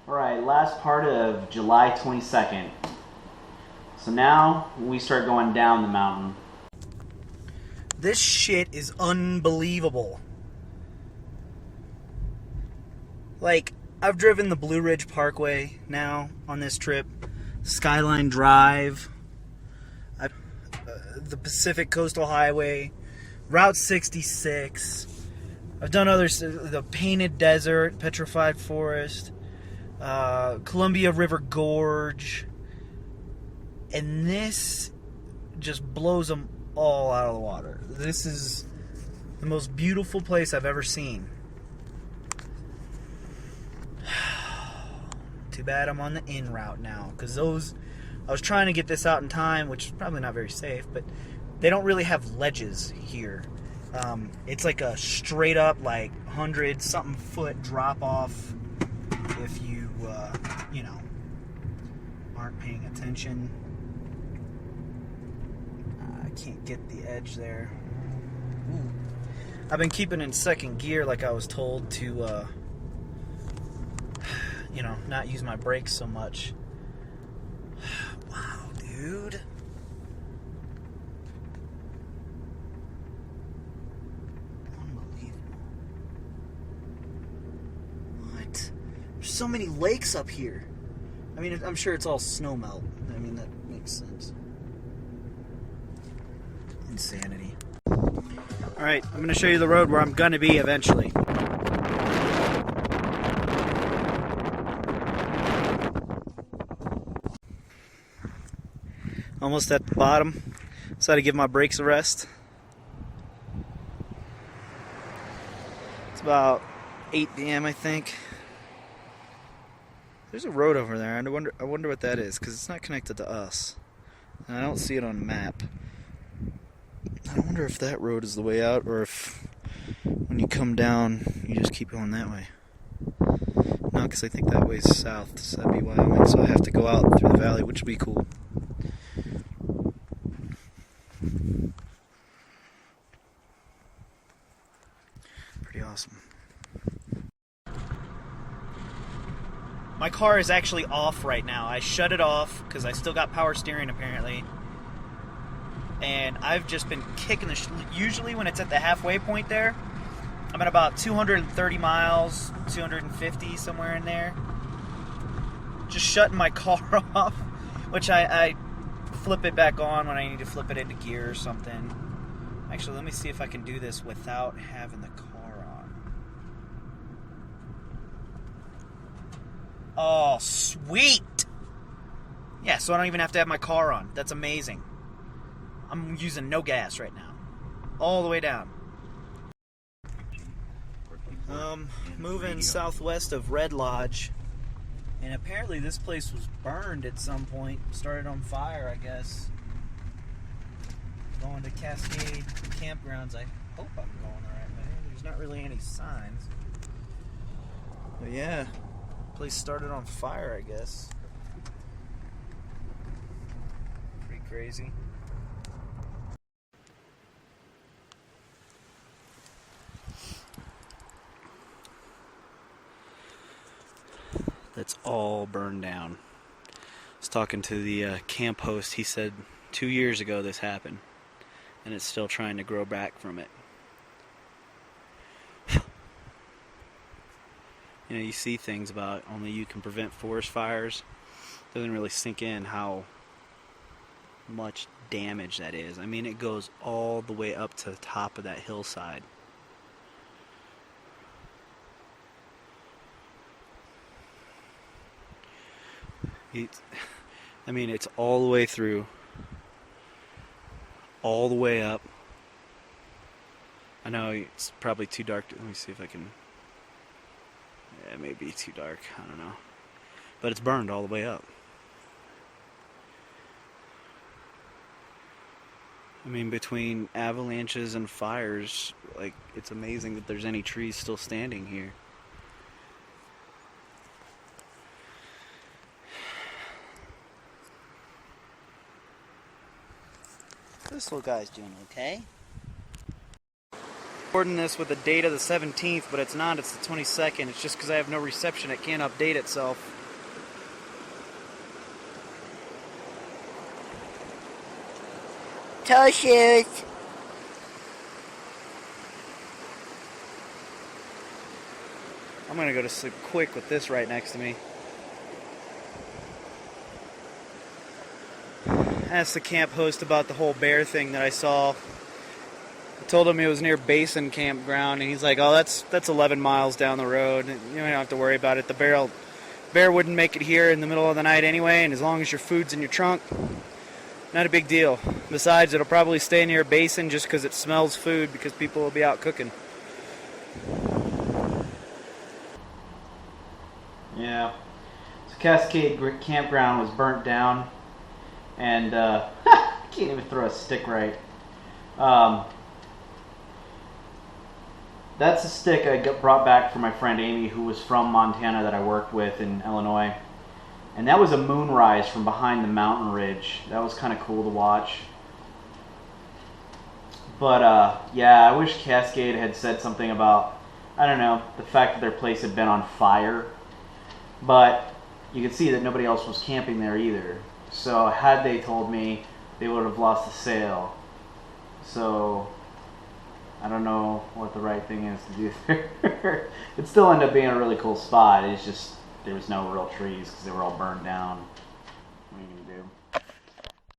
Alright, last part of July 22nd. So now we start going down the mountain. This shit is unbelievable. Like, I've driven the Blue Ridge Parkway now on this trip, Skyline Drive, the Pacific Coastal Highway, Route 66. I've done others, the Painted Desert, Petrified Forest, Columbia River Gorge, and this just blows them all out of the water. This is the most beautiful place I've ever seen. Too bad I'm on the in route now, because I was trying to get this out in time, which is probably not very safe, but they don't really have ledges here. It's like a straight up, like 100-something foot drop off if you, aren't paying attention. I can't get the edge there. Ooh. I've been keeping in second gear like I was told to, not use my brakes so much. Wow, dude. Unbelievable. What? There's so many lakes up here. I mean, I'm sure it's all snowmelt. I mean, that makes sense. Insanity. Alright, I'm going to show you the road where I'm going to be eventually. Almost at the bottom, so I had to give my brakes a rest. It's about 8 p.m. I think. There's a road over there. I wonder what that is, because it's not connected to us. And I don't see it on the map. I wonder if that road is the way out, or if when you come down, you just keep going that way. No, because I think that way's south, so that'd be Wyoming, so I have to go out through the valley, which would be cool. Pretty awesome. My car is actually off right now. I shut it off because I still got power steering apparently. And I've just been kicking the usually when it's at the halfway point there, I'm at about 230 miles, 250, somewhere in there. Just shutting my car off, which I flip it back on when I need to flip it into gear or something. Actually, let me see if I can do this without having the car on. Oh, sweet! Yeah, so I don't even have to have my car on. That's amazing. I'm using no gas right now. All the way down. Moving southwest of Red Lodge. And apparently this place was burned at some point. Started on fire, I guess. Going to Cascade Campgrounds. I hope I'm going the right way. There's not really any signs. But yeah, the place started on fire, I guess. Pretty crazy. That's all burned down. I was talking to the camp host. He said 2 years ago this happened, and it's still trying to grow back from it. You see things about only you can prevent forest fires. It doesn't really sink in how much damage that is. I mean, it goes all the way up to the top of that hillside. It's all the way through, all the way up. I know it's probably too dark. Let me see if I can. Yeah, it may be too dark. I don't know. But it's burned all the way up. I mean, between avalanches and fires, like, it's amazing that there's any trees still standing here. This little guy's doing okay. Recording this with the date of the 17th, but it's not, it's the 22nd. It's just because I have no reception, it can't update itself. Toe shoes. I'm gonna go to sleep quick with this right next to me. Asked the camp host about the whole bear thing that I saw. I told him it was near Basin Campground, and he's like, "Oh, that's 11 miles down the road. You don't have to worry about it. The bear wouldn't make it here in the middle of the night anyway, and as long as your food's in your trunk, not a big deal. Besides, it'll probably stay near Basin just because it smells food because people will be out cooking." Yeah. So Cascade Campground was burnt down, and I can't even throw a stick right. That's a stick I brought back from my friend Amy, who was from Montana that I worked with in Illinois. And that was a moonrise from behind the mountain ridge. That was kind of cool to watch. But yeah, I wish Cascade had said something about, I don't know, the fact that their place had been on fire. But you could see that nobody else was camping there either. So had they told me, they would have lost the sale. So I don't know what the right thing is to do there. It still ended up being a really cool spot. It's just there was no real trees because they were all burned down.